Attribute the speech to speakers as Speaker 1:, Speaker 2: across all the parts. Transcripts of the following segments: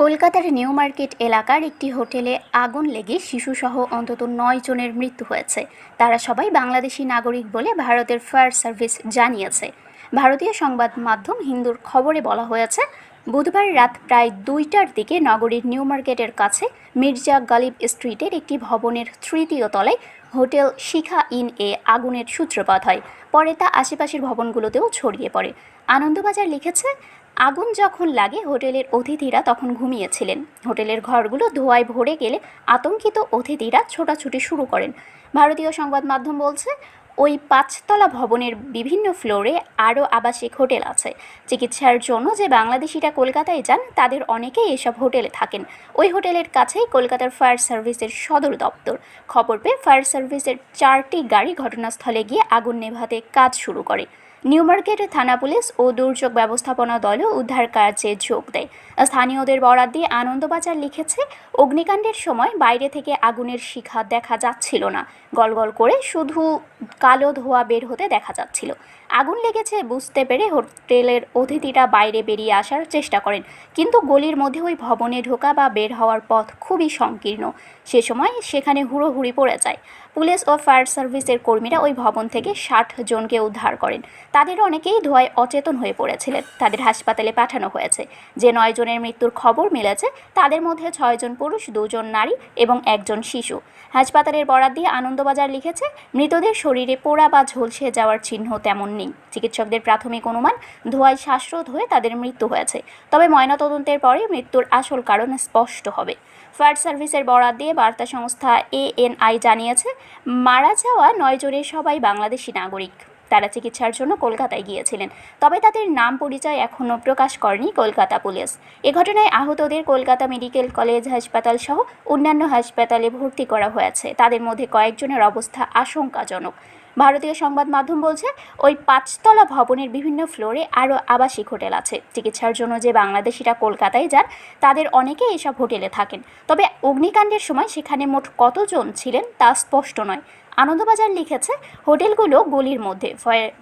Speaker 1: কলকাতার new market এলাকার একটি হোটেলে আগুন লেগে শিশুসহ অন্তত ৯ জনের মৃত্যু হয়েছে। তারা সবাই বাংলাদেশি নাগরিক বলে ভারতের ফায়ার সার্ভিস জানিয়েছে। ভারতীয় সংবাদ মাধ্যম হিন্দুর খবরে বলা হয়েছে, বুধবার রাত প্রায় ২টার দিকে নগরীর নিউ মার্কেটের কাছে মির্জা গালিব স্ট্রিটের একটি ভবনের তৃতীয় তলায় হোটেল শিখা ইন এ আগুনের সূত্রপাত হয়। পরে তা আশেপাশের ভবনগুলোতেও ছড়িয়ে পড়ে। আনন্দবাজার লিখেছে, আগুন যখন লাগে হোটেলের অতিথিরা তখন ঘুমিয়েছিলেন। হোটেলের ঘরগুলো ধোঁয়ায় ভরে গেলে আতঙ্কিত অতিথিরা ছোটাছুটি শুরু করেন। ভারতীয় সংবাদ মাধ্যম বলছে, ওই ৫তলা ভবনের বিভিন্ন ফ্লোরে আরও আবাসিক হোটেল আছে। চিকিৎসার জন্য যে বাংলাদেশিরা কলকাতায় যান তাদের অনেকেই এসব হোটেলে থাকেন। ওই হোটেলের কাছেই কলকাতার ফায়ার সার্ভিসের সদর দপ্তর। খবর পেয়ে ফায়ার সার্ভিসের 4টি গাড়ি ঘটনাস্থলে গিয়ে আগুন নেভাতে কাজ শুরু করে। নিউ মার্কেট থানা পুলিশ ও দুর্যোগ ব্যবস্থাপনা দলও উদ্ধার কার্যে যোগ দেয়। স্থানীয়দের বরাত দিয়ে আনন্দবাজার লিখেছে, অগ্নিকাণ্ডের সময় বাইরে থেকে আগুনের শিখা দেখা যাচ্ছিল না, গলগল করে শুধু কালো ধোঁয়া বের হতে দেখা যাচ্ছিল। আগুন লেগেছে বুঝতে পেরে হোটেলের অতিথিরা বাইরে বেরিয়ে আসার চেষ্টা করেন, কিন্তু গলির মধ্যে ওই ভবনে ঢোকা বা বের হওয়ার পথ খুবই সংকীর্ণ। সে সময় সেখানে হুড়োহুড়ি পড়ে যায়। পুলিশ ও ফায়ার সার্ভিসের কর্মীরা ওই ভবন থেকে ৬০ জনকে উদ্ধার করেন। তাদের অনেকেই ধোঁয়ায় অচেতন হয়ে পড়েছিলেন। তাদের হাসপাতালে পাঠানো হয়েছে। যে ৯ জনের মৃত্যুর খবর মিলেছে তাদের মধ্যে ৬ জন পুরুষ, ২ জন নারী এবং ১ জন শিশু। হাসপাতালের বরাত দিয়ে আনন্দবাজার লিখেছে, মৃতদের শরীরে পোড়া বা ঝলসে যাওয়ার চিহ্ন তেমন নেই। চিকিৎসকদের প্রাথমিক অনুমান, ধোঁয়ায় শ্বাসরোধ হয়ে তাদের মৃত্যু হয়েছে। তবে ময়নাতদন্তের পরে মৃত্যুর আসল কারণ স্পষ্ট হবে। ফায়ার সার্ভিসের বরাত দিয়ে বার্তা সংস্থা ANI জানিয়েছে, মারা যাওয়া ৯ জনের সবাই বাংলাদেশি নাগরিক। তারা চিকিৎসার জন্য কলকাতায় গিয়েছিলেন। তবে তাদের নাম পরিচয় এখনও প্রকাশ করেনি কলকাতা পুলিশ। এ ঘটনায় আহতদের কলকাতা মেডিকেল কলেজ হাসপাতাল সহ অন্যান্য হাসপাতালে ভর্তি করা হয়েছে। তাদের মধ্যে কয়েকজনের অবস্থা আশঙ্কাজনক। ভারতীয় সংবাদ মাধ্যম বলছে, ওই ৫তলা ভবনের বিভিন্ন ফ্লোরে আরও আবাসিক হোটেল আছে। চিকিৎসার জন্য যে বাংলাদেশিরা কলকাতায় যান তাদের অনেকেই এসব হোটেলে থাকেন। তবে অগ্নিকাণ্ডের সময় সেখানে মোট কতজন ছিলেন তা স্পষ্ট নয়। আনন্দবাজার লিখেছে, হোটেলগুলো গলির মধ্যে,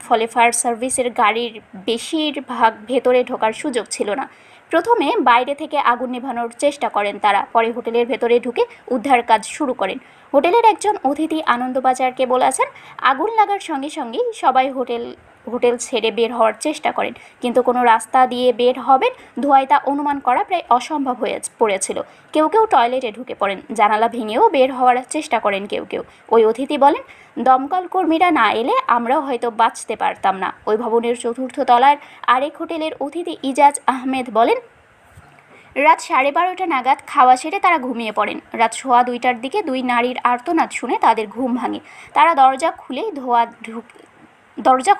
Speaker 1: ফলে ফায়ার সার্ভিসের গাড়ির বেশিরভাগ ভেতরে ঢোকার সুযোগ ছিল না। প্রথমে বাইরে থেকে আগুন নেভানোর চেষ্টা করেন তারা, পরে হোটেলের ভেতরে ঢুকে উদ্ধার কাজ শুরু করেন। হোটেলের একজন অতিথি আনন্দবাজারকে বলেছেন, আগুন লাগার সঙ্গে সঙ্গেই সবাই হোটেল ছেড়ে বের হওয়ার চেষ্টা করেন, কিন্তু কোনো রাস্তা দিয়ে বের হবেন ধোঁয়ায় তা অনুমান করা প্রায় অসম্ভব হয়ে পড়েছিল। কেউ কেউ টয়লেটে ঢুকে পড়েন, জানালা ভেঙেও বের হওয়ার চেষ্টা করেন কেউ কেউ। ওই অতিথি বলেন, দমকল কর্মীরা না এলে আমরাও হয়তো বাঁচতে পারতাম না। ওই ভবনের ৪র্থ তলার আরেক হোটেলের অতিথি ইজাজ আহমেদ বলেন, রাত 12:30 নাগাদ খাওয়া সেরে তারা ঘুমিয়ে পড়েন। রাত 2:15টার দিকে 2 নারীর আর্তনাদ শুনে তাদের ঘুম ভাঙে। তারা দরজা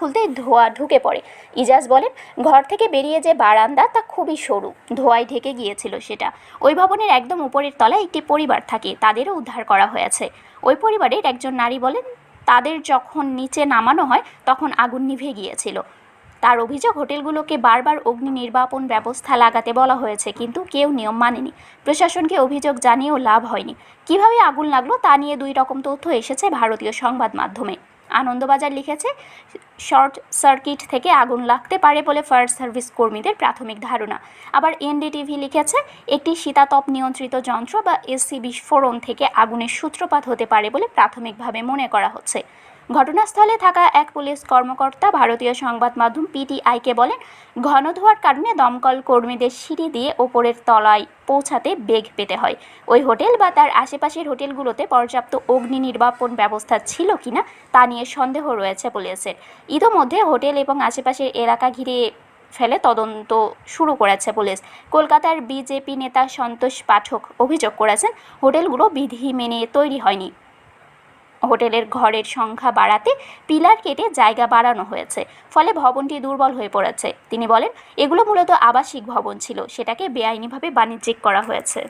Speaker 1: খুলতেই ধোঁয়া ঢুকে পড়ে। ইজাজ বলেন, ঘর থেকে বেরিয়ে যে বারান্দা তা খুবই সরু, ধোঁয়ায় ঢেকে গিয়েছিল সেটা। ওই ভবনের একদম উপরের তলায় একটি পরিবার থাকে, তাদেরও উদ্ধার করা হয়েছে। ওই পরিবারের একজন নারী বলেন, তাদের যখন নিচে নামানো হয় তখন আগুন নিভে গিয়েছিল। তার অভিযোগ, হোটেলগুলোকে বারবার অগ্নি নির্বাপন ব্যবস্থা লাগাতে বলা হয়েছে, কিন্তু কেউ নিয়ম মানেনি। প্রশাসনকে অভিযোগ জানিয়েও লাভ হয়নি। কিভাবে আগুন লাগলো তা নিয়ে 2 রকম তথ্য এসেছে ভারতীয় সংবাদ মাধ্যমে। আনন্দবাজার লিখেছে, শর্ট সার্কিট থেকে আগুন লাগতে পারে বলে ফায়ার সার্ভিস কর্মীদের প্রাথমিক ধারণা। আবার NDTV লিখেছে, একটি শীতাতপ নিয়ন্ত্রিত যন্ত্র বা AC বিস্ফোরণ থেকে আগুনের সূত্রপাত হতে পারে বলে প্রাথমিকভাবে মনে করা হচ্ছে। ঘটনাস্থলে থাকা এক পুলিশ কর্মকর্তা ভারতীয় সংবাদ মাধ্যম PTI-কে বলেন, ঘন ধোঁয়ার কারণে দমকল কর্মীদের সিঁড়ি দিয়ে ওপরের তলায় পৌঁছাতে বেগ পেতে হয়। ওই হোটেল বা তার আশেপাশের হোটেলগুলোতে পর্যাপ্ত অগ্নি নির্বাপন ব্যবস্থা ছিল কিনা তা নিয়ে সন্দেহ রয়েছে পুলিশের। ইতোমধ্যে হোটেল এবং আশেপাশের এলাকা ঘিরে ফেলে তদন্ত শুরু করেছে পুলিশ। কলকাতার BJP নেতা সন্তোষ পাঠক অভিযোগ করেছেন, হোটেলগুলো বিধি মেনে তৈরি হয়নি। হোটেলের ঘরের সংখ্যা বাড়াতে পিলার কেটে জায়গা বাড়ানো হয়েছে, ফলে ভবনটি দুর্বল হয়ে পড়েছে। তিনি বলেন, এগুলো মূলত আবাসিক ভবন ছিল, সেটাকে বেআইনিভাবে বাণিজ্যিক করা হয়েছে।